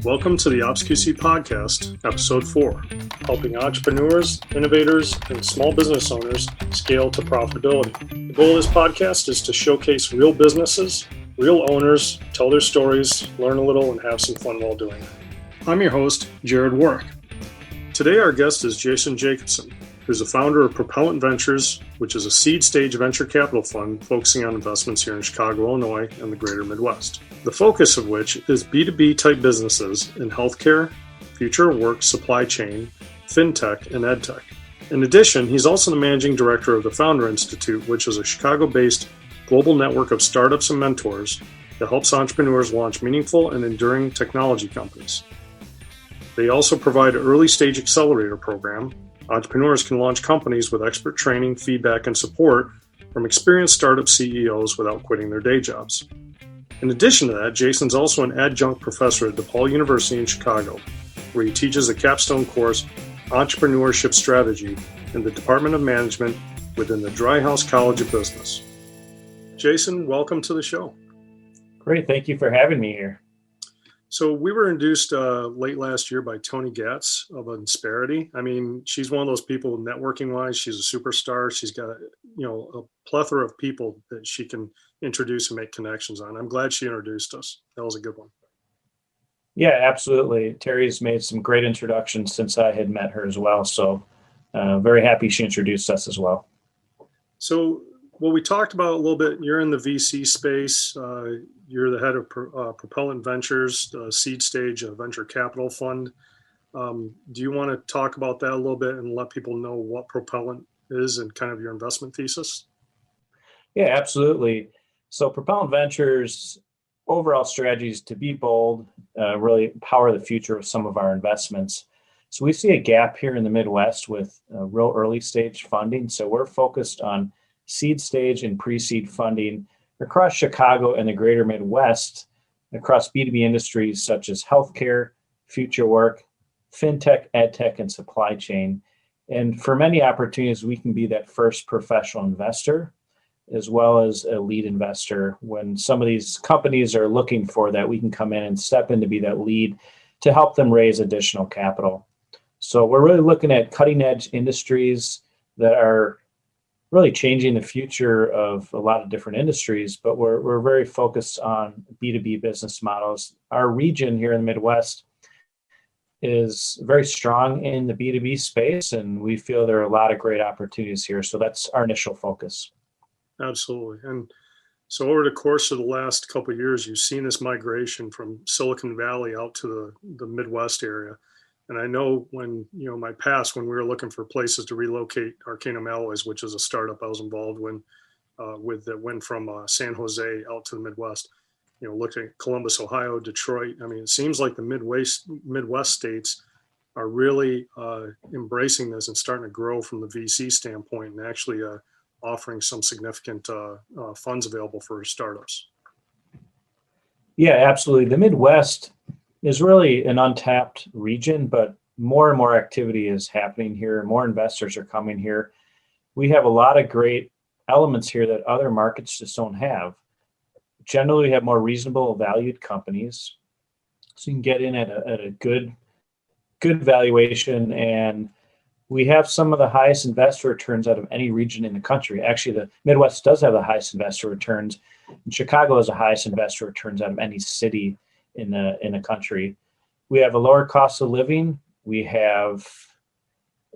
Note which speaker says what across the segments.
Speaker 1: Welcome to the OPSQC podcast, episode 4, helping entrepreneurs, innovators, and small business owners scale to profitability. The goal of this podcast is to showcase real businesses, real owners, tell their stories, learn a little, and have some fun while doing it. I'm your host, Jared Warwick. Today our guest is Jason Jacobsohn, who's the founder of Propellant Ventures, which is a seed-stage venture capital fund focusing on investments here in Chicago, Illinois, and the greater Midwest. The focus of which is B2B type businesses in healthcare, future work, supply chain, Fintech, and Edtech. In addition, he's also the managing director of the Founder Institute, which is a Chicago-based global network of startups and mentors that helps entrepreneurs launch meaningful and enduring technology companies. They also provide an early-stage accelerator program. Entrepreneurs can launch companies with expert training, feedback, and support from experienced startup CEOs without quitting their day jobs. In addition to that, Jason's also an adjunct professor at Depaul University in Chicago, where he teaches a capstone course, Entrepreneurship Strategy, in the Department of Management within the Dry House College of Business. Jason, welcome to the show.
Speaker 2: Great. Thank you for having me here.
Speaker 1: So we were introduced late last year by Tony Gatz of Insperity. I mean, she's one of those people networking-wise. She's a superstar. She's got a plethora of people that she can introduce and make connections on. I'm glad she introduced us. That was a good one.
Speaker 2: Yeah, absolutely. Terry's made some great introductions since I had met her as well. So very happy she introduced us as well.
Speaker 1: So what we talked about a little bit, you're in the VC space. You're the head of Propellant Ventures, seed stage venture capital fund. Do you want to talk about that a little bit and let people know what Propellant is and kind of your investment thesis?
Speaker 2: Yeah, absolutely. So Propellant Ventures' overall strategy is to be bold, really power the future of some of our investments. So we see a gap here in the Midwest with real early stage funding. So we're focused on seed stage and pre-seed funding across Chicago and the greater Midwest, across B2B industries such as healthcare, future work, Fintech, Edtech, and supply chain. And for many opportunities, we can be that first professional investor, as well as a lead investor. When some of these companies are looking for that, we can come in and step in to be that lead to help them raise additional capital. So we're really looking at cutting edge industries that are really changing the future of a lot of different industries, but we're very focused on B2B business models. Our region here in the Midwest is very strong in the B2B space, and we feel there are a lot of great opportunities here. So that's our initial focus.
Speaker 1: Absolutely. And so over the course of the last couple of years, you've seen this migration from Silicon Valley out to the Midwest area. And I know when, my past, when we were looking for places to relocate Arcanum Alloys, which is a startup I was involved with that went from San Jose out to the Midwest, looking at Columbus, Ohio, Detroit. I mean, it seems like the Midwest states are really embracing this and starting to grow from the VC standpoint and actually offering some significant funds available for startups.
Speaker 2: Yeah, absolutely. The Midwest is really an untapped region, but more and more activity is happening here. More investors are coming here. We have a lot of great elements here that other markets just don't have. Generally, we have more reasonable valued companies, so you can get in at a good valuation, and we have some of the highest investor returns out of any region in the country. Actually, the Midwest does have the highest investor returns, and Chicago has the highest investor returns out of any city in the country. We have a lower cost of living. We have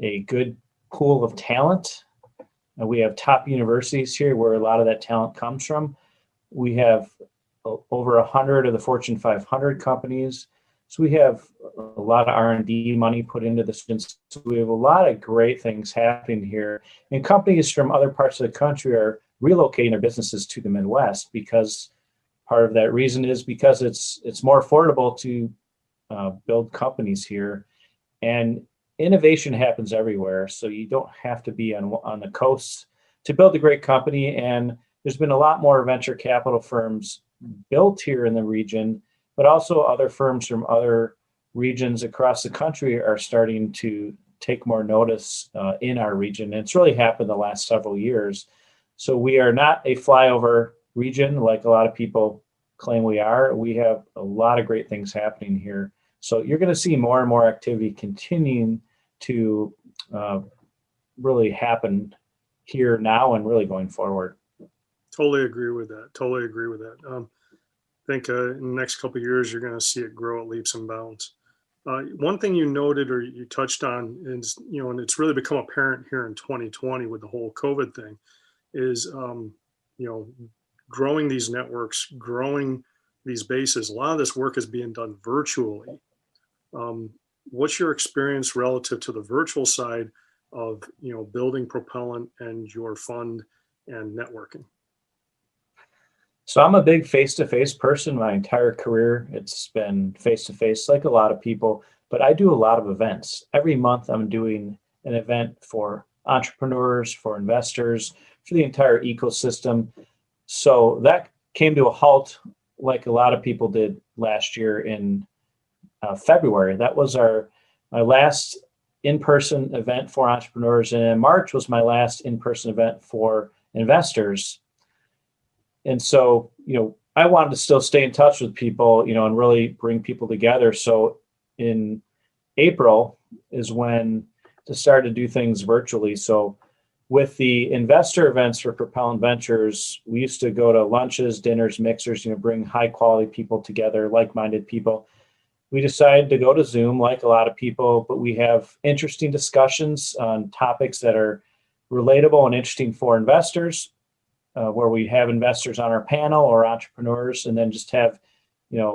Speaker 2: a good pool of talent. And we have top universities here where a lot of that talent comes from. We have over 100 of the Fortune 500 companies. So we have a lot of R&D money put into this. So we have a lot of great things happening here. And companies from other parts of the country are relocating their businesses to the Midwest because part of that reason is because it's more affordable to build companies here, and innovation happens everywhere. So you don't have to be on the coast to build a great company. And there's been a lot more venture capital firms built here in the region, but also other firms from other regions across the country are starting to take more notice in our region. And it's really happened the last several years. So we are not a flyover region like a lot of people claim we are. We have a lot of great things happening here. So you're going to see more and more activity continuing to really happen here now and really going forward.
Speaker 1: Totally agree with that. I think in the next couple of years, you're going to see it grow at leaps and bounds. One thing you noted or you touched on is, and it's really become apparent here in 2020 with the whole COVID thing, is, growing these networks, growing these bases. A lot of this work is being done virtually. What's your experience relative to the virtual side of, building Propellant and your fund and networking?
Speaker 2: So I'm a big face-to-face person. My entire career, it's been face-to-face, like a lot of people, but I do a lot of events. Every month I'm doing an event for entrepreneurs, for investors, for the entire ecosystem. So that came to a halt like a lot of people did last year in February. That was my last in-person event for entrepreneurs, and March was my last in-person event for investors. And so, I wanted to still stay in touch with people, and really bring people together. So in April is when to start to do things virtually. So with the investor events for Propellant Ventures, we used to go to lunches, dinners, mixers, bring high quality people together, like-minded people. We decided to go to Zoom like a lot of people, but we have interesting discussions on topics that are relatable and interesting for investors. Where we have investors on our panel or entrepreneurs, and then just have,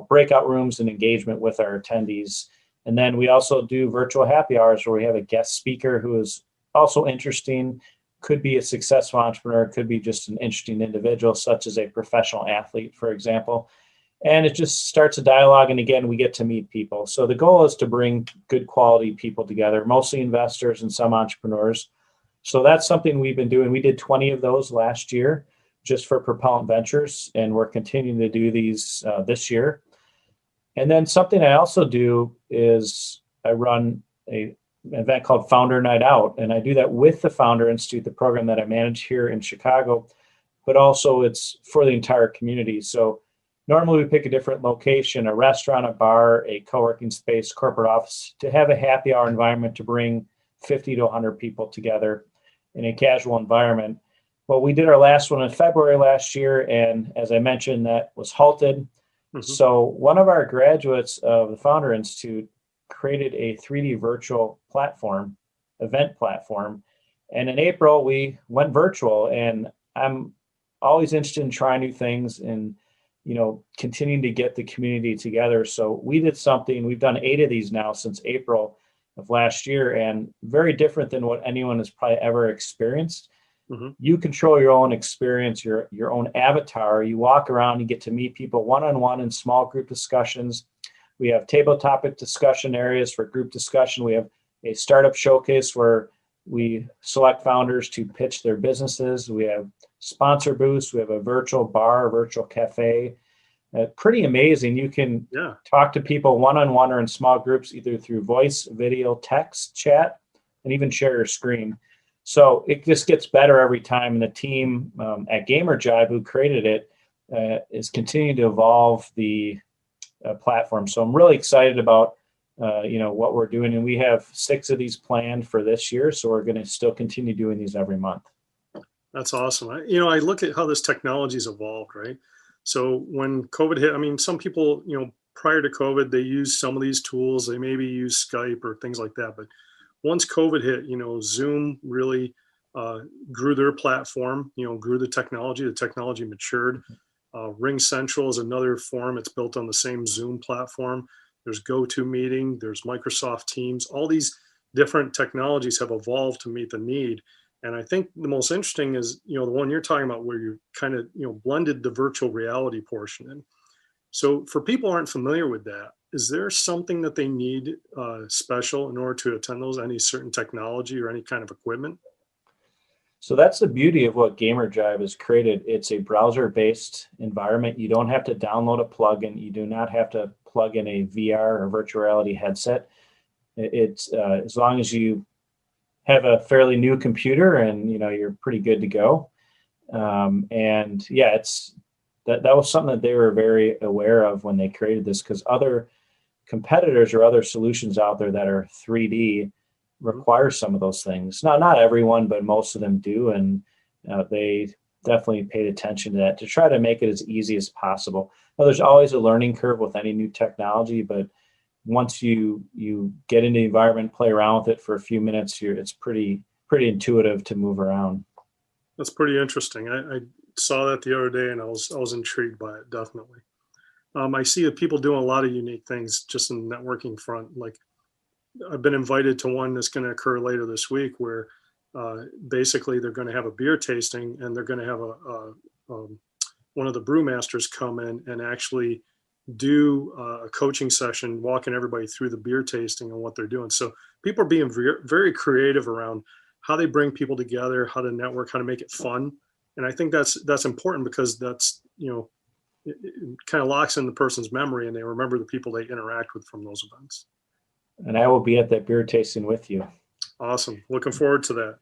Speaker 2: breakout rooms and engagement with our attendees. And then we also do virtual happy hours where we have a guest speaker who is also interesting, could be a successful entrepreneur, could be just an interesting individual, such as a professional athlete, for example. And it just starts a dialogue. And again, we get to meet people. So the goal is to bring good quality people together, mostly investors and some entrepreneurs. So that's something we've been doing. We did 20 of those last year just for Propellant Ventures, and we're continuing to do these this year. And then something I also do is I run an event called Founder Night Out, and I do that with the Founder Institute, the program that I manage here in Chicago, but also it's for the entire community. So normally we pick a different location, a restaurant, a bar, a co-working space, corporate office, to have a happy hour environment to bring 50 to 100 people together in a casual environment. Well, we did our last one in February last year, and as I mentioned, that was halted. Mm-hmm. So one of our graduates of the Founder Institute created a 3D virtual platform, event platform. And in April, we went virtual, and I'm always interested in trying new things and, continuing to get the community together. So we did something, we've done 8 of these now since April of last year, and very different than what anyone has probably ever experienced. Mm-hmm. You control your own experience, your own avatar. You walk around, you get to meet people one-on-one in small group discussions. We have table topic discussion areas for group discussion. We have a startup showcase where we select founders to pitch their businesses. We have sponsor booths. We have a virtual bar, a virtual cafe. Pretty amazing. You can talk to people one-on-one or in small groups, either through voice, video, text, chat, and even share your screen. So it just gets better every time. And the team at Gamerjibe, who created it, is continuing to evolve the platform. So I'm really excited about what we're doing. And we have 6 of these planned for this year. So we're going to still continue doing these every month.
Speaker 1: That's awesome. I look at how this technology's evolved, right? So when COVID hit, some people, prior to COVID, they used some of these tools. They maybe use Skype or things like that. But once COVID hit, Zoom really grew their platform, grew the technology matured. Ring Central is another forum. It's built on the same Zoom platform. There's GoToMeeting, there's Microsoft Teams. All these different technologies have evolved to meet the need. And I think the most interesting is, the one you're talking about where you kind of, blended the virtual reality portion in. So for people who aren't familiar with that, is there something that they need special in order to attend those, any certain technology or any kind of equipment?
Speaker 2: So that's the beauty of what Gamerjibe has created. It's a browser-based environment. You don't have to download a plugin. You do not have to plug in a VR or virtual reality headset. It's as long as you have a fairly new computer and you're pretty good to go. It's that was something that they were very aware of when they created this, because other competitors or other solutions out there that are 3D require some of those things. Not everyone, but most of them do. And they definitely paid attention to that to try to make it as easy as possible. Now, there's always a learning curve with any new technology, but once you get into the environment, play around with it for a few minutes, it's pretty intuitive to move around.
Speaker 1: That's pretty interesting. I saw that the other day, and I was intrigued by it, definitely. I see that people doing a lot of unique things just in the networking front. Like, I've been invited to one that's going to occur later this week, where basically they're going to have a beer tasting, and they're going to have one of the brewmasters come in and actually do a coaching session, walking everybody through the beer tasting and what they're doing. So people are being very creative around how they bring people together, how to network, how to make it fun. And I think that's important, because that's, it kind of locks in the person's memory, and they remember the people they interact with from those events.
Speaker 2: And I will be at that beer tasting with you.
Speaker 1: Awesome. Looking forward to that.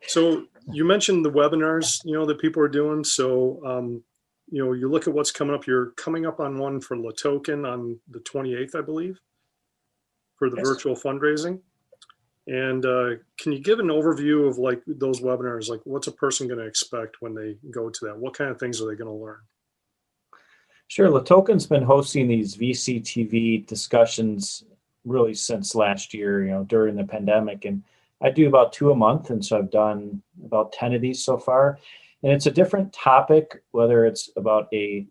Speaker 1: So you mentioned the webinars, that people are doing. So, you look at what's coming up. You're coming up on one for LaToken on the 28th, I believe, for the virtual fundraising. And can you give an overview of like those webinars? Like, what's a person going to expect when they go to that? What kind of things are they going to learn?
Speaker 2: Sure. LaToken's been hosting these VCTV discussions really since last year, during the pandemic. And I do about 2 a month. And so I've done about 10 of these so far. And it's a different topic, whether it's about a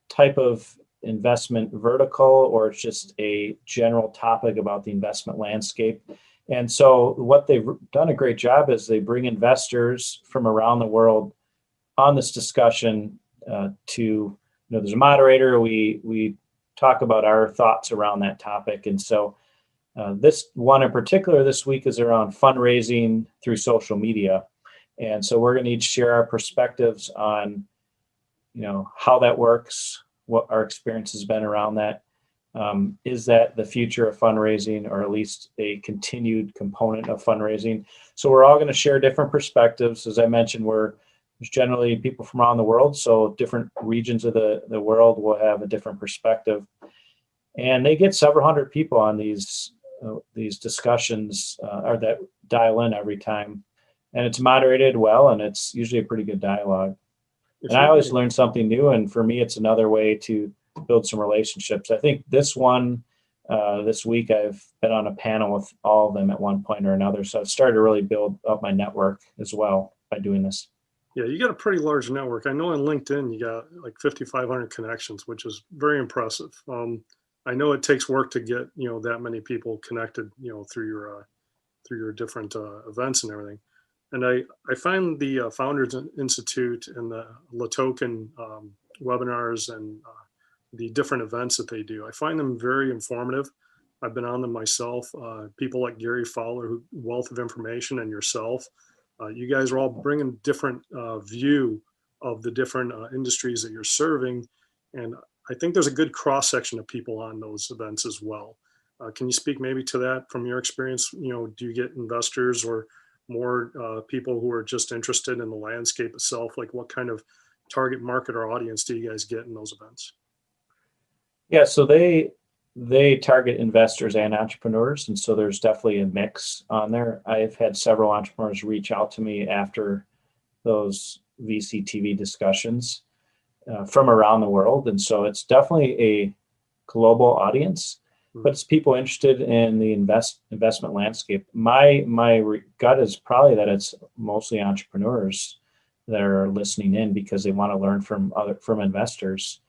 Speaker 2: type of investment vertical or it's just a general topic about the investment landscape. And so what they've done a great job is they bring investors from around the world on this discussion to, there's a moderator. We talk about our thoughts around that topic. And so this one in particular this week is around fundraising through social media. And so we're going to each share our perspectives on, how that works, what our experience has been around that. Is that the future of fundraising, or at least a continued component of fundraising? So we're all going to share different perspectives. As I mentioned, there's generally people from around the world, so different regions of the world will have a different perspective. And they get several hundred people on these discussions, or that dial in every time. And it's moderated well, and it's usually a pretty good dialogue. And I always learn something new, and for me, it's another way to build some relationships. I think this week I've been on a panel with all of them at one point or another. So I've started to really build up my network as well by doing this.
Speaker 1: Yeah, you got a pretty large network. I know on LinkedIn you got like 5,500 connections, which is very impressive. I know it takes work to get that many people connected, through your different events and everything. And I find the Founders Institute and the LaToken webinars and the different events that they do, I find them very informative. I've been on them myself. People like Gary Fowler, Wealth of Information, and yourself. You guys are all bringing different view of the different industries that you're serving. And I think there's a good cross section of people on those events as well. Can you speak maybe to that from your experience? Do you get investors or more people who are just interested in the landscape itself? Like, what kind of target market or audience do you guys get in those events?
Speaker 2: Yeah, so they target investors and entrepreneurs, and so there's definitely a mix on there. I've had several entrepreneurs reach out to me after those VCTV discussions from around the world, and so it's definitely a global audience, but it's people interested in the investment landscape. My gut is probably that it's mostly entrepreneurs that are listening in because they want to learn from investors,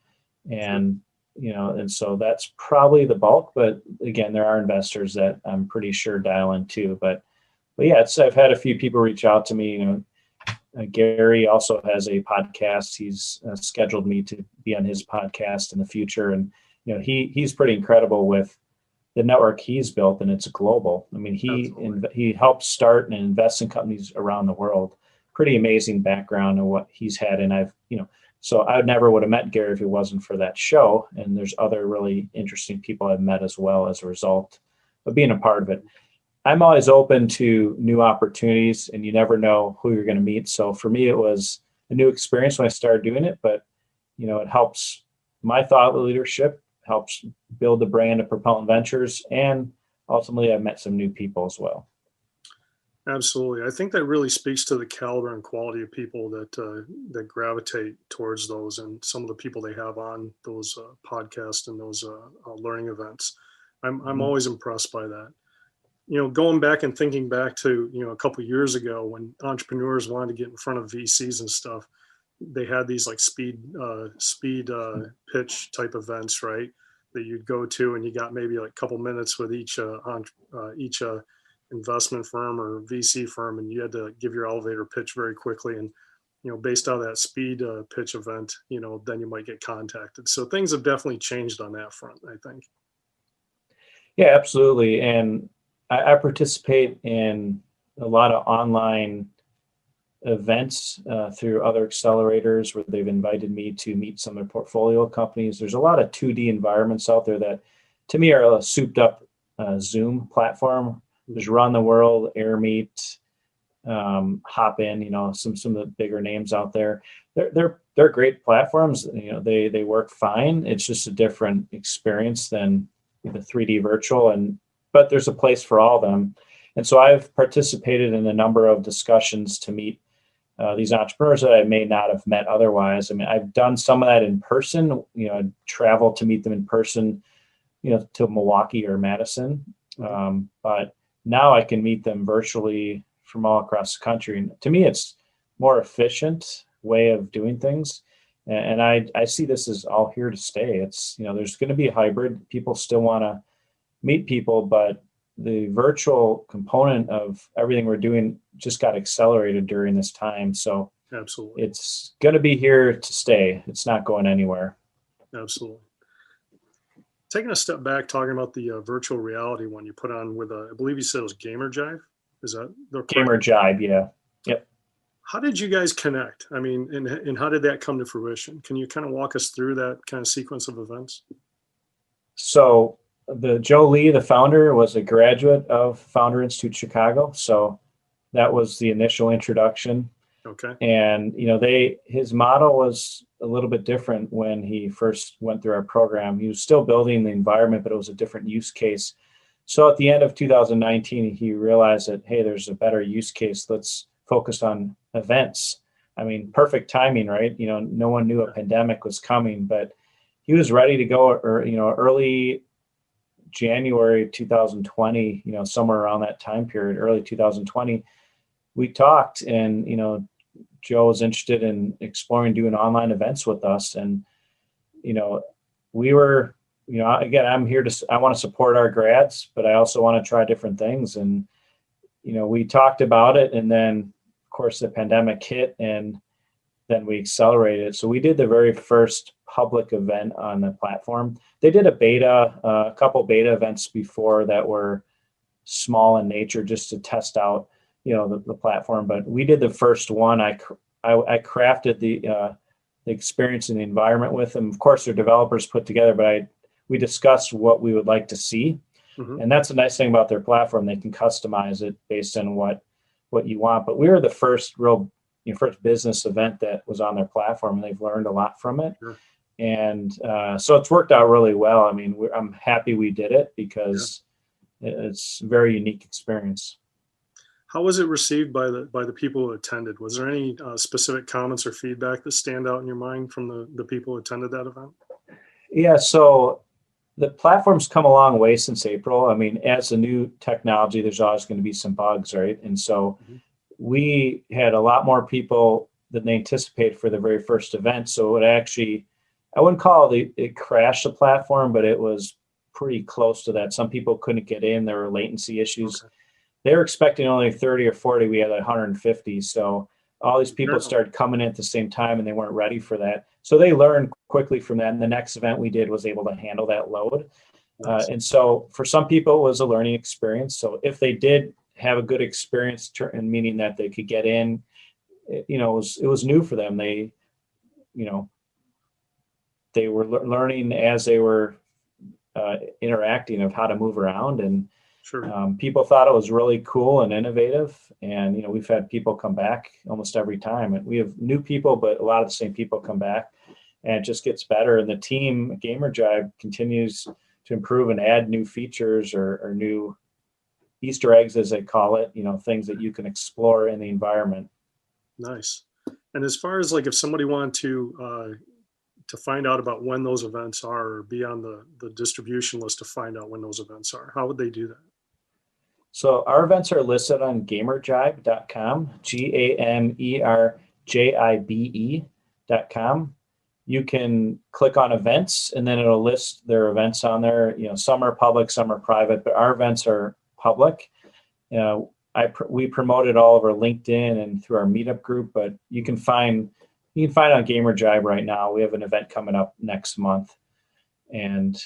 Speaker 2: and and so that's probably the bulk. But again, there are investors that I'm pretty sure dial in too. But yeah, I've had a few people reach out to me. Gary also has a podcast. He's scheduled me to be on his podcast in the future, and he's pretty incredible with the network he's built, and it's global. I mean, he helps start and invest in companies around the world. Pretty amazing background of what he's had, and so I never would have met Gary if it wasn't for that show. And there's other really interesting people I've met as well as a result of being a part of it. I'm always open to new opportunities, and you never know who you're going to meet. So for me, it was a new experience when I started doing it, but it helps my thought leadership, helps build the brand of Propellant Ventures. And ultimately, I've met some new people as well.
Speaker 1: Absolutely. I think that really speaks to the caliber and quality of people that that gravitate towards those, and some of the people they have on those podcasts and those learning events. I'm always impressed by that. Going back and thinking back to a couple of years ago when entrepreneurs wanted to get in front of VCs and stuff, they had these like speed pitch type events, right? That you'd go to, and you got maybe like a couple minutes with each investment firm or VC firm, and you had to give your elevator pitch very quickly. And based on that speed pitch event, then you might get contacted. So things have definitely changed on that front, I think.
Speaker 2: Yeah, absolutely. And I participate in a lot of online events through other accelerators where they've invited me to meet some of their portfolio companies. There's a lot of 2D environments out there that, to me, are a souped up Zoom platform. There's Run the World, AirMeet, Hopin, some of the bigger names out there. They're great platforms. They work fine. It's just a different experience than the 3D virtual, but there's a place for all of them. And so I've participated in a number of discussions to meet these entrepreneurs that I may not have met otherwise. I mean, I've done some of that in person, travel to meet them in person, to Milwaukee or Madison. But now I can meet them virtually from all across the country. And to me, it's more efficient way of doing things. And I see this as all here to stay. It's, there's going to be a hybrid. People still want to meet people, but the virtual component of everything we're doing just got accelerated during this time. So
Speaker 1: absolutely,
Speaker 2: it's going to be here to stay. It's not going anywhere.
Speaker 1: Absolutely. Taking a step back, talking about the virtual reality one you put on with, I believe you said it was Gamerjibe. Is that the
Speaker 2: Gamerjibe? Yeah. Yep.
Speaker 1: How did you guys connect? I mean, and how did that come to fruition? Can you kind of walk us through that kind of sequence of events?
Speaker 2: So the Joe Lee, the founder, was a graduate of Founder Institute Chicago. So that was the initial introduction.
Speaker 1: Okay.
Speaker 2: And, his model was a little bit different when he first went through our program. He was still building the environment, but it was a different use case. So at the end of 2019, he realized that, hey, there's a better use case. Let's focus on events. I mean, perfect timing, right? No one knew a pandemic was coming, but he was ready to go, early January 2020, somewhere around that time period, early 2020, we talked, and, Joe was interested in exploring doing online events with us. And, we were, again, I want to support our grads, but I also want to try different things. And, we talked about it, and then of course the pandemic hit, and then we accelerated. So we did the very first public event on the platform. They did a couple beta events before that were small in nature just to test out, the platform. But we did the first one. I crafted the experience and the environment with them. Of course, their developers put together, but we discussed what we would like to see. Mm-hmm. And that's the nice thing about their platform. They can customize it based on what you want. But we were the first first business event that was on their platform, and they've learned a lot from it. Sure. And so it's worked out really well. I mean, I'm happy we did it because it's a very unique experience.
Speaker 1: How was it received by the people who attended? Was there any specific comments or feedback that stand out in your mind from the people who attended that event?
Speaker 2: Yeah, so the platform's come a long way since April. I mean, as a new technology, there's always going to be some bugs, right? And so we had a lot more people than they anticipated for the very first event. So I wouldn't call it crashed the platform, but it was pretty close to that. Some people couldn't get in. There were latency issues. Okay. They were expecting only 30 or 40. We had 150. So all these people started coming in at the same time, and they weren't ready for that. So they learned quickly from that. And the next event we did was able to handle that load. Nice. And so for some people, it was a learning experience. So if they did have a good experience, meaning that they could get in, it was new for them. They were learning as they were interacting of how to move around, and sure. People thought it was really cool and innovative. And we've had people come back almost every time, and we have new people, but a lot of the same people come back. and it just gets better. And the team, Gamerjibe, continues to improve and add new features or new Easter eggs, as they call it, things that you can explore in the environment.
Speaker 1: Nice. And as far as like if somebody wanted to find out about when those events are, or be on the distribution list to find out when those events are, how would they do that?
Speaker 2: So our events are listed on gamerjibe.com, GAMERJIBE.com. You can click on events and then it'll list their events on there. Some are public, some are private, but our events are public. We promoted all over LinkedIn and through our meetup group, but you can find on Gamerjibe right now. We have an event coming up next month, and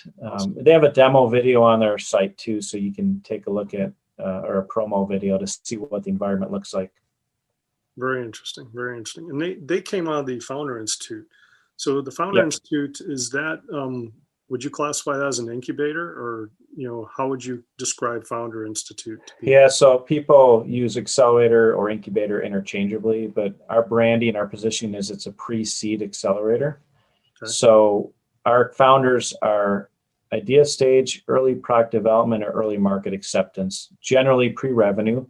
Speaker 2: they have a demo video on their site too, so you can take a look at or a promo video to see what the environment looks like.
Speaker 1: Very interesting, very interesting. And they came out of the Founder Institute. So the Founder Institute, is that would you classify that as an incubator, or how would you describe Founder Institute to people?
Speaker 2: Yeah, so people use accelerator or incubator interchangeably, but our branding, our positioning is it's a pre-seed accelerator. Okay. So our founders are idea stage, early product development, or early market acceptance, generally pre-revenue.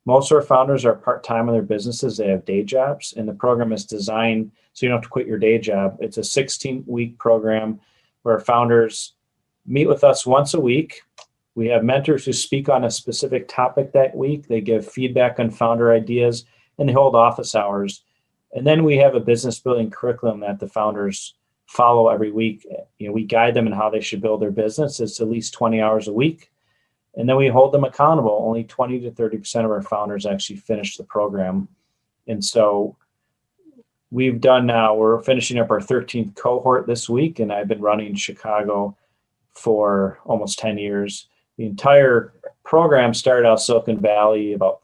Speaker 2: Most of our founders are part-time in their businesses. They have day jobs, and the program is designed so you don't have to quit your day job. It's a 16-week program where founders meet with us once a week. We have mentors who speak on a specific topic that week. They give feedback on founder ideas, and they hold office hours. And then we have a business building curriculum that the founders follow every week. We guide them in how they should build their business. It's at least 20 hours a week. And then we hold them accountable. Only 20 to 30% of our founders actually finish the program. And so we're finishing up our 13th cohort this week, and I've been running Chicago for almost 10 years. The entire program started out Silicon Valley about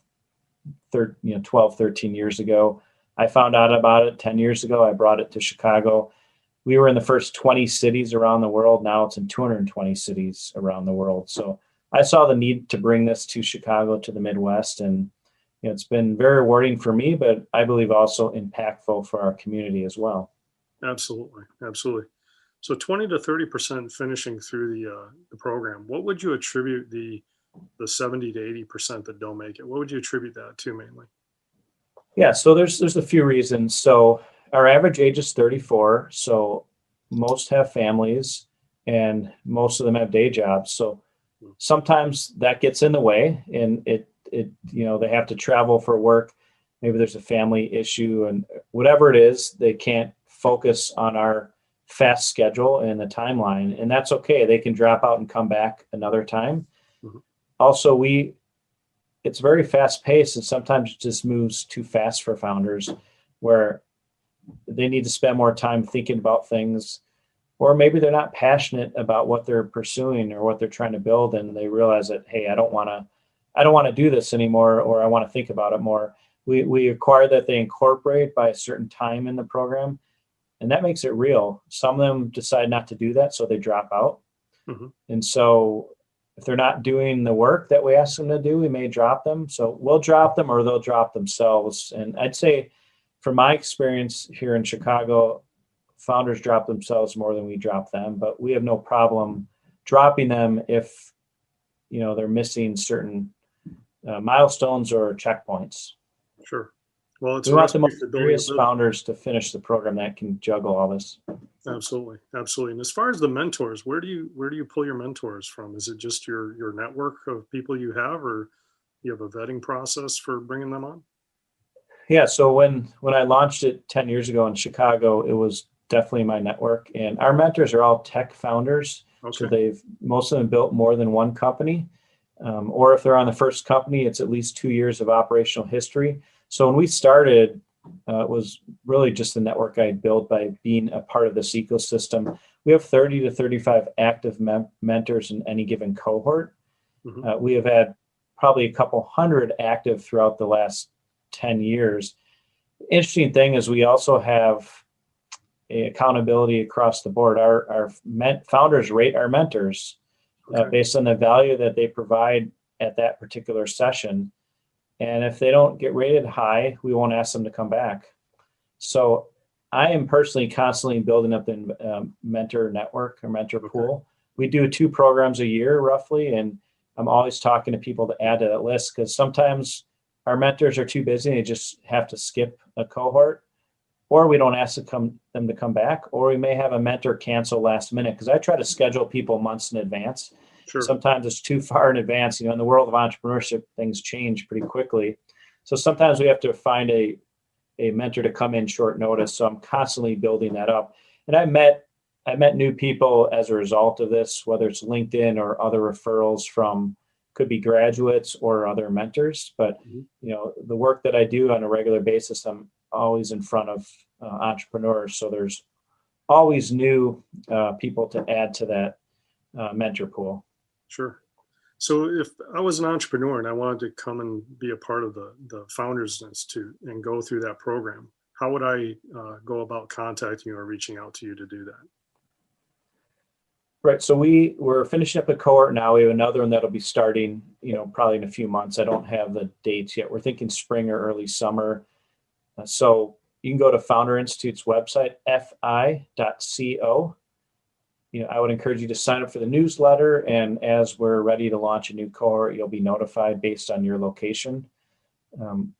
Speaker 2: 12, 13 years ago. I found out about it 10 years ago. I brought it to Chicago. We were in the first 20 cities around the world. Now it's in 220 cities around the world. So I saw the need to bring this to Chicago, to the Midwest, and it's been very rewarding for me, but I believe also impactful for our community as well.
Speaker 1: Absolutely, absolutely. So 20 to 30% finishing through the program. What would you attribute the 70 to 80% that don't make it? What would you attribute that to mainly?
Speaker 2: Yeah, so there's a few reasons. So our average age is 34. So most have families, and most of them have day jobs. So sometimes that gets in the way, and they have to travel for work. Maybe there's a family issue, and whatever it is, they can't focus on our fast schedule and the timeline, and that's okay. They can drop out and come back another time. Mm-hmm. Also, it's very fast paced, and sometimes it just moves too fast for founders, where they need to spend more time thinking about things, or maybe they're not passionate about what they're pursuing or what they're trying to build, and they realize that, hey, I don't want to do this anymore, or I want to think about it more. We require that they incorporate by a certain time in the program, and that makes it real. Some of them decide not to do that, so they drop out. Mm-hmm. And so if they're not doing the work that we ask them to do, we may drop them. So we'll drop them, or they'll drop themselves. And I'd say, from my experience here in Chicago, founders drop themselves more than we drop them, but we have no problem dropping them if they're missing certain milestones or checkpoints.
Speaker 1: Sure. Well,
Speaker 2: we want the most serious founders to finish the program that can juggle all this.
Speaker 1: Absolutely, absolutely. And as far as the mentors, where do you pull your mentors from? Is it just your network of people you have, or you have a vetting process for bringing them on?
Speaker 2: Yeah. So when I launched it 10 years ago in Chicago, it was definitely my network, and our mentors are all tech founders. Okay. So most of them built more than one company, or if they're on the first company, it's at least 2 years of operational history. So when we started, it was really just the network I built by being a part of this ecosystem. We have 30 to 35 active mentors in any given cohort. Mm-hmm. We have had probably a couple hundred active throughout the last 10 years. Interesting thing is we also have accountability across the board. Our founders rate our mentors based on the value that they provide at that particular session. And if they don't get rated high, we won't ask them to come back. So I am personally constantly building up the mentor network or mentor pool. We do 2 programs a year roughly, and I'm always talking to people to add to that list because sometimes our mentors are too busy and they just have to skip a cohort, or we don't ask them to come back, or we may have a mentor cancel last minute because I try to schedule people months in advance.
Speaker 1: Sure.
Speaker 2: Sometimes it's too far in advance. In the world of entrepreneurship, things change pretty quickly. So sometimes we have to find a mentor to come in short notice. So I'm constantly building that up. And I met new people as a result of this, whether it's LinkedIn or other referrals from, could be graduates or other mentors. But the work that I do on a regular basis, I'm always in front of entrepreneurs. So there's always new people to add to that mentor pool.
Speaker 1: Sure. So if I was an entrepreneur and I wanted to come and be a part of the Founders Institute and go through that program, how would I go about contacting you or reaching out to you to do that?
Speaker 2: Right. So we're finishing up a cohort now. We have another one that'll be starting, probably in a few months. I don't have the dates yet. We're thinking spring or early summer. So you can go to Founder Institute's website, fi.co. I would encourage you to sign up for the newsletter. And as we're ready to launch a new cohort, you'll be notified based on your location.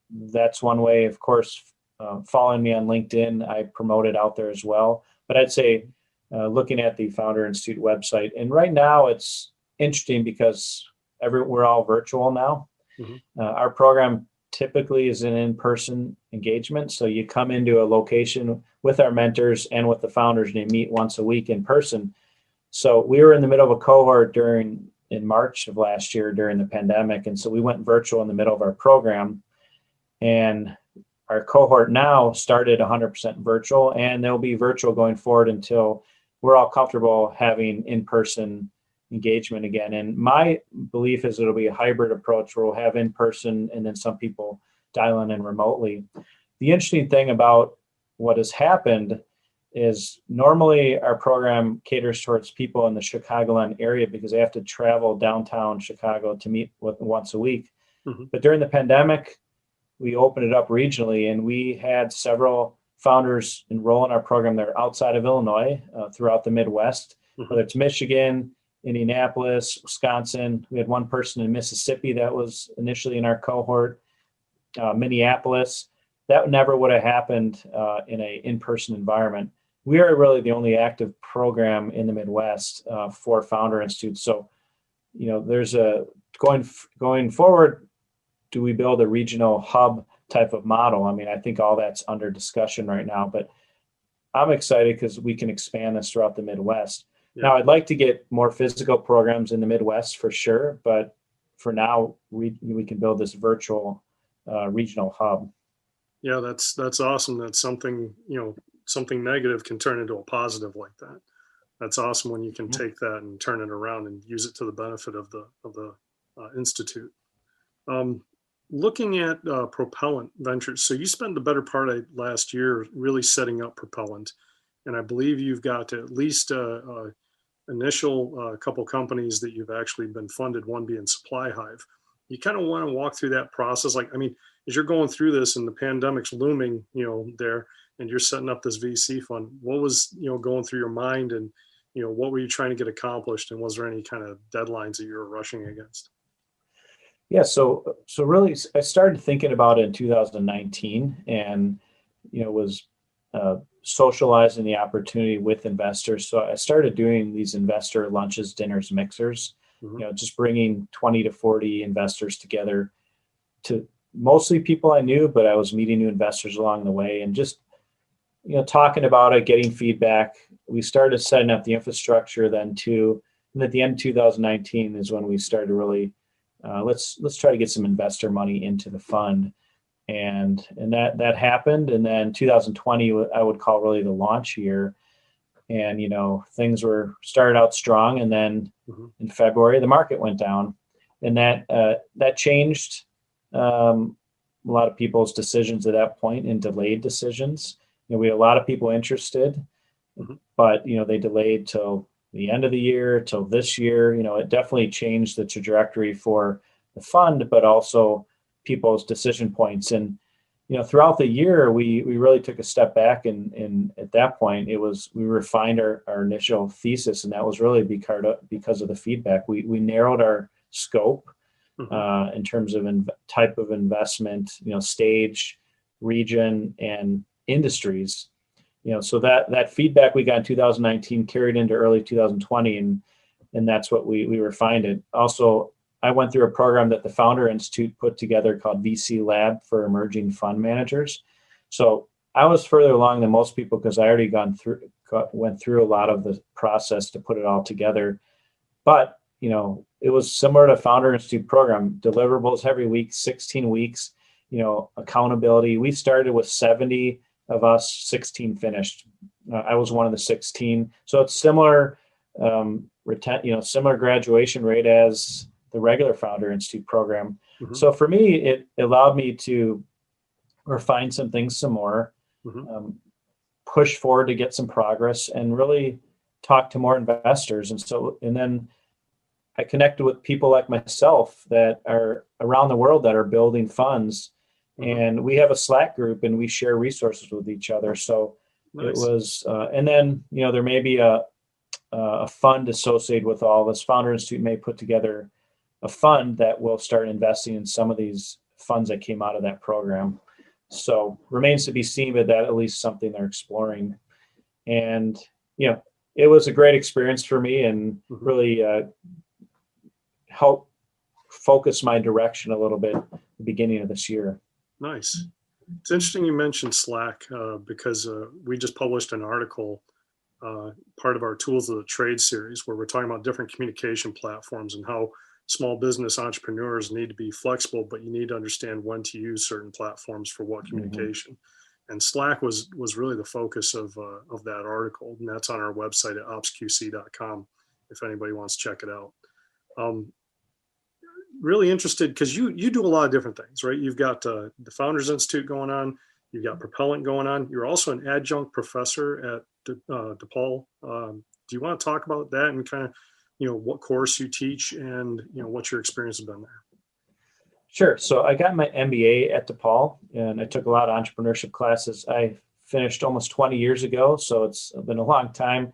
Speaker 2: That's one way. Of course, following me on LinkedIn, I promote it out there as well. But I'd say looking at the Founder Institute website. And right now it's interesting because we're all virtual now. Mm-hmm. Our program typically is an in-person engagement. So you come into a location with our mentors and with the founders, and you meet once a week in person. So we were in the middle of a cohort in March of last year during the pandemic. And so we went virtual in the middle of our program. And our cohort now started 100% virtual, and they'll be virtual going forward until we're all comfortable having in-person engagement again. And my belief is it'll be a hybrid approach where we'll have in-person and then some people dial in remotely. The interesting thing about what has happened is normally our program caters towards people in the Chicagoland area because they have to travel downtown Chicago to meet once a week. Mm-hmm. But during the pandemic, we opened it up regionally, and we had several founders enroll in our program that are outside of Illinois, throughout the Midwest, mm-hmm. whether it's Michigan, Indianapolis, Wisconsin. We had one person in Mississippi that was initially in our cohort, Minneapolis. That never would have happened in an in-person environment. We are really the only active program in the Midwest for Founder Institute. So, there's going forward, do we build a regional hub type of model? I mean, I think all that's under discussion right now, but I'm excited because we can expand this throughout the Midwest. Yeah. Now, I'd like to get more physical programs in the Midwest for sure, but for now, we can build this virtual regional hub.
Speaker 1: Yeah, that's awesome. That's something, something negative can turn into a positive like that. That's awesome when you can take that and turn it around and use it to the benefit of the institute. Looking at Propellant Ventures, so you spent the better part of last year really setting up Propellant, and I believe you've got at least initial couple companies that you've actually been funded, one being Supply Hive. You kind of want to walk through that process. As you're going through this and the pandemic's looming, there, and you're setting up this VC fund, what was, going through your mind, and, what were you trying to get accomplished, and was there any kind of deadlines that you were rushing against?
Speaker 2: Yeah, so really, I started thinking about it in 2019, and was socializing the opportunity with investors. So I started doing these investor lunches, dinners, mixers. Mm-hmm. Just bringing 20 to 40 investors together, to mostly people I knew, but I was meeting new investors along the way, and just talking about it, getting feedback. We started setting up the infrastructure then too, and at the end of 2019 is when we started really. Let's try to get some investor money into the fund, and that happened. And then 2020, I would call really the launch year, and things started out strong, and then mm-hmm. in February the market went down, and that changed a lot of people's decisions at that point, and delayed decisions. We had a lot of people interested, mm-hmm. but they delayed till the end of the year, till this year. It definitely changed the trajectory for the fund, but also people's decision points. And throughout the year, we really took a step back, and at that point, we refined our initial thesis, and that was really because of the feedback. We narrowed our scope in terms of type of investment, stage, region, and industries. So that feedback we got in 2019 carried into early 2020, and that's what we refined it. Also, I went through a program that the Founder Institute put together called VC Lab for emerging fund managers. So I was further along than most people because I already went through a lot of the process to put it all together. But, it was similar to Founder Institute program, deliverables every week, 16 weeks, accountability. We started with 70 of us, 16 finished. I was one of the 16. So it's similar, similar graduation rate as the regular Founder Institute program. So for me, it allowed me to refine some things some more, push forward to get some progress, and really talk to more investors. And then I connected with people like myself that are around the world that are building funds, and we have a Slack group and we share resources with each other. So nice. It was, and then, there may be a fund associated with all this. Founder Institute may put together a fund that will start investing in some of these funds that came out of that program. So remains to be seen, but that at least something they're exploring. And, it was a great experience for me, and really helped focus my direction a little bit at the beginning of this year.
Speaker 1: Nice. It's interesting you mentioned Slack because we just published an article, part of our Tools of the Trade series, where we're talking about different communication platforms and how small business entrepreneurs need to be flexible, but you need to understand when to use certain platforms for what communication. And Slack was really the focus of that article, and that's on our website at OPSQC.com if anybody wants to check it out. Really interested because you do a lot of different things, right? You've got the Founders Institute going on, you've got Propellant going on. You're also an adjunct professor at Depaul. Do you want to talk about that and kind of what course you teach and what your experience has been there?
Speaker 2: Sure. So I got my MBA at Depaul, and I took a lot of entrepreneurship classes. I finished almost 20 years ago, so it's been a long time.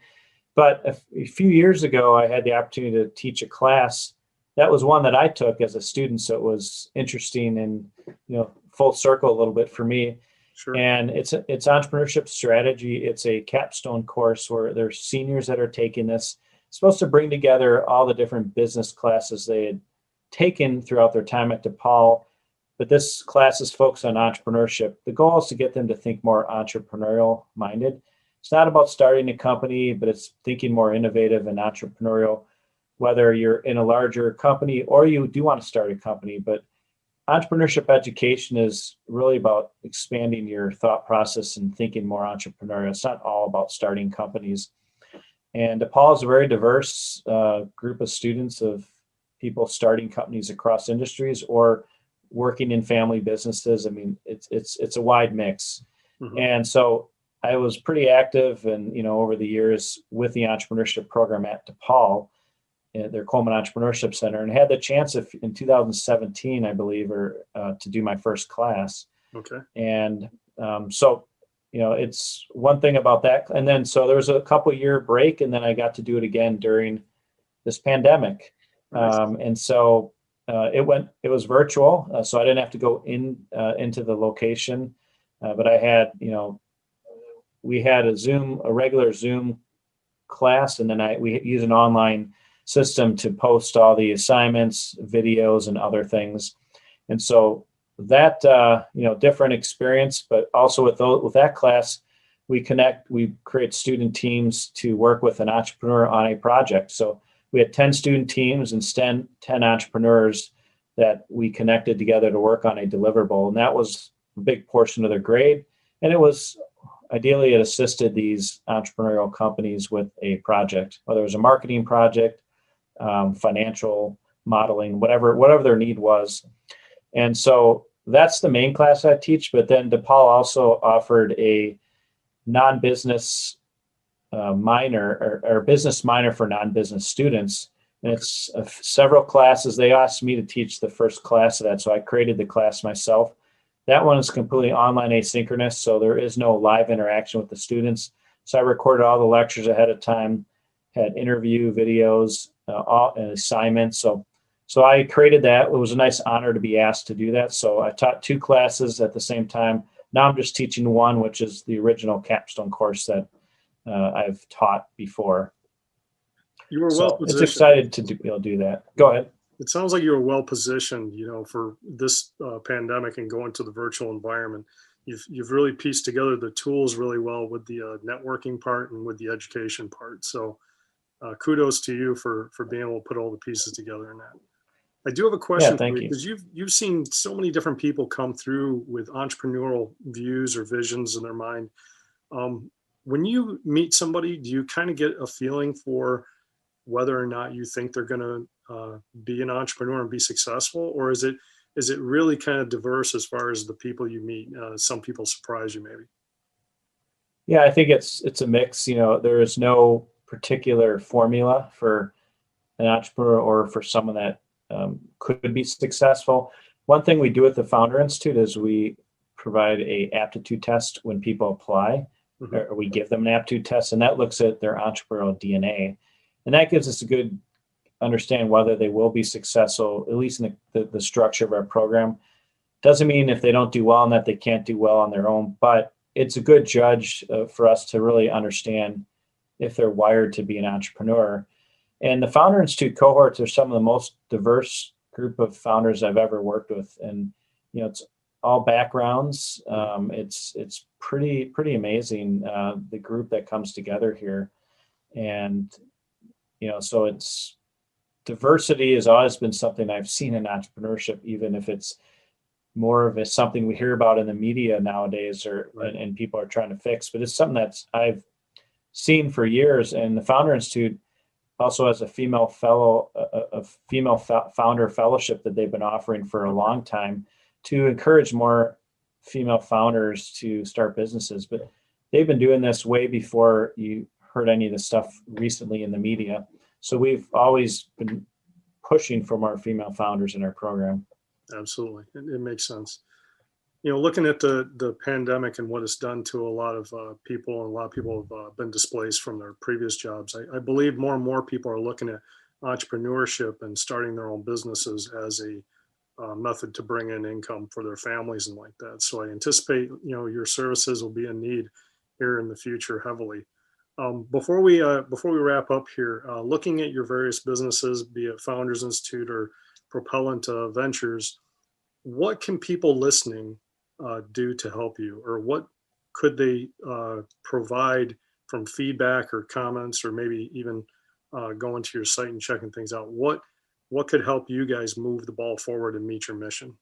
Speaker 2: But a few years ago, I had the opportunity to teach a class. That was one that I took as a student, so it was interesting and full circle a little bit for me.
Speaker 1: Sure.
Speaker 2: And it's entrepreneurship strategy. It's a capstone course where there's seniors that are taking this. It's supposed to bring together all the different business classes they had taken throughout their time at Depaul, but this class is focused on entrepreneurship. The goal is to get them to think more entrepreneurial minded. It's not about starting a company, but it's thinking more innovative and entrepreneurial, whether you're in a larger company or you do want to start a company. But entrepreneurship education is really about expanding your thought process and thinking more entrepreneurial. It's not all about starting companies. And Depaul is a very diverse group of students of people starting companies across industries or working in family businesses. I mean, it's a wide mix. And so I was pretty active and, over the years with the entrepreneurship program at Depaul, their Coleman Entrepreneurship Center, and had the chance in 2017, I believe, to do my first class.
Speaker 1: Okay.
Speaker 2: And so, it's one thing about that. And then, so there was a couple year break, and then I got to do it again during this pandemic. Nice. And so it was virtual. So I didn't have to go into the location, but I had, we had a regular Zoom class, and then we use an online system to post all the assignments, videos, and other things. And so that, different experience, but also with that class, we create student teams to work with an entrepreneur on a project. So we had 10 student teams and 10 entrepreneurs that we connected together to work on a deliverable. And that was a big portion of their grade. And it was ideally, it assisted these entrepreneurial companies with a project, whether it was a marketing project, financial modeling, whatever their need was. And so that's the main class I teach. But then Depaul also offered a non-business minor or business minor for non-business students. And it's several classes. They asked me to teach the first class of that. So I created the class myself. That one is completely online asynchronous, so there is no live interaction with the students. So I recorded all the lectures ahead of time, had interview videos, all and assignments. So I created that. It was a nice honor to be asked to do that. So I taught 2 classes at the same time. Now I'm just teaching one, which is the original capstone course that I've taught before.
Speaker 1: You were
Speaker 2: well positioned. It's excited to do that. Go ahead.
Speaker 1: It sounds like you were well positioned, for this pandemic and going to the virtual environment. You've really pieced together the tools really well with the networking part and with the education part. So kudos to you for being able to put all the pieces together in that. I do have a question for you, because you've seen so many different people come through with entrepreneurial views or visions in their mind. When you meet somebody, do you kind of get a feeling for whether or not you think they're going to be an entrepreneur and be successful, or is it really kind of diverse as far as the people you meet? Some people surprise you, maybe.
Speaker 2: Yeah, I think it's a mix. There is no particular formula for an entrepreneur or for someone that could be successful. One thing we do at the Founder Institute is we provide a aptitude test when people apply, or we give them an aptitude test, and that looks at their entrepreneurial DNA, and that gives us a good understand whether they will be successful, at least in the structure of our program. Doesn't mean if they don't do well on that, they can't do well on their own, but it's a good judge for us to really understand if they're wired to be an entrepreneur. And the Founder Institute cohorts are some of the most diverse group of founders I've ever worked with. And, it's all backgrounds. It's pretty amazing, the group that comes together here. And, so it's, diversity has always been something I've seen in entrepreneurship, even if it's more of something we hear about in the media nowadays, and people are trying to fix. But it's something that I've seen for years. And the Founder Institute also has a female founder fellowship that they've been offering for a long time to encourage more female founders to start businesses. But they've been doing this way before you heard any of the stuff recently in the media. So we've always been pushing for more female founders in our program.
Speaker 1: Absolutely. It makes sense. Looking at the pandemic and what it's done to a lot of people, and a lot of people have been displaced from their previous jobs, I believe more and more people are looking at entrepreneurship and starting their own businesses as a method to bring in income for their families and like that. So I anticipate, your services will be in need here in the future heavily. Before we wrap up here, looking at your various businesses, be it Founders Institute or Propellant Ventures, what can people listening do to help you, or what could they provide from feedback or comments, or maybe even going to your site and checking things out? What could help you guys move the ball forward and meet your mission?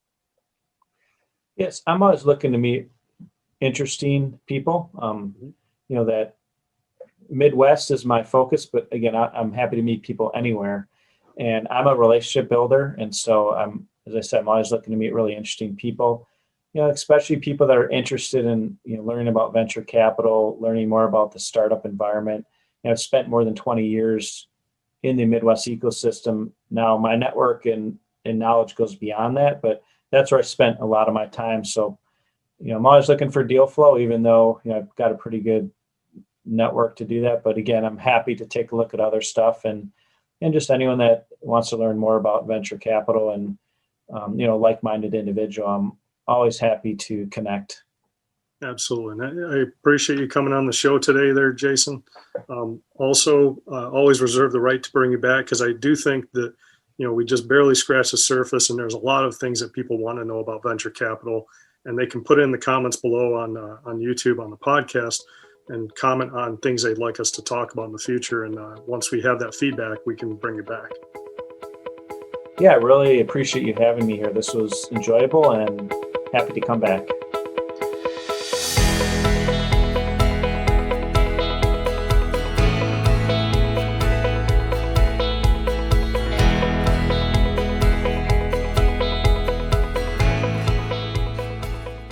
Speaker 2: Yes, I'm always looking to meet interesting people. That Midwest is my focus, but again, I'm happy to meet people anywhere. And I'm a relationship builder. And so as I said, I'm always looking to meet really interesting people, especially people that are interested in, learning about venture capital, learning more about the startup environment. I've spent more than 20 years in the Midwest ecosystem. Now my network and knowledge goes beyond that, but that's where I spent a lot of my time. So, I'm always looking for deal flow, even though, I've got a pretty good network to do that. But again, I'm happy to take a look at other stuff, and just anyone that wants to learn more about venture capital and, like-minded individual, I'm always happy to connect.
Speaker 1: Absolutely. And I appreciate you coming on the show today there, Jason. Also, always reserve the right to bring you back, because I do think that, we just barely scratched the surface, and there's a lot of things that people want to know about venture capital, and they can put it in the comments below on YouTube, on the podcast, and comment on things they'd like us to talk about in the future. And once we have that feedback, we can bring it back.
Speaker 2: Yeah, I really appreciate you having me here. This was enjoyable, and happy to come back.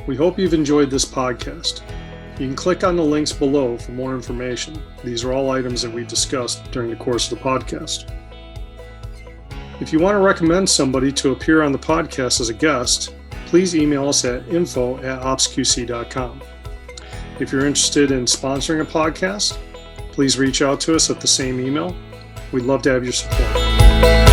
Speaker 1: We hope you've enjoyed this podcast. You can click on the links below for more information. These are all items that we discussed during the course of the podcast. If you want to recommend somebody to appear on the podcast as a guest, please email us at info@opsqc.com. If you're interested in sponsoring a podcast, please reach out to us at the same email. We'd love to have your support.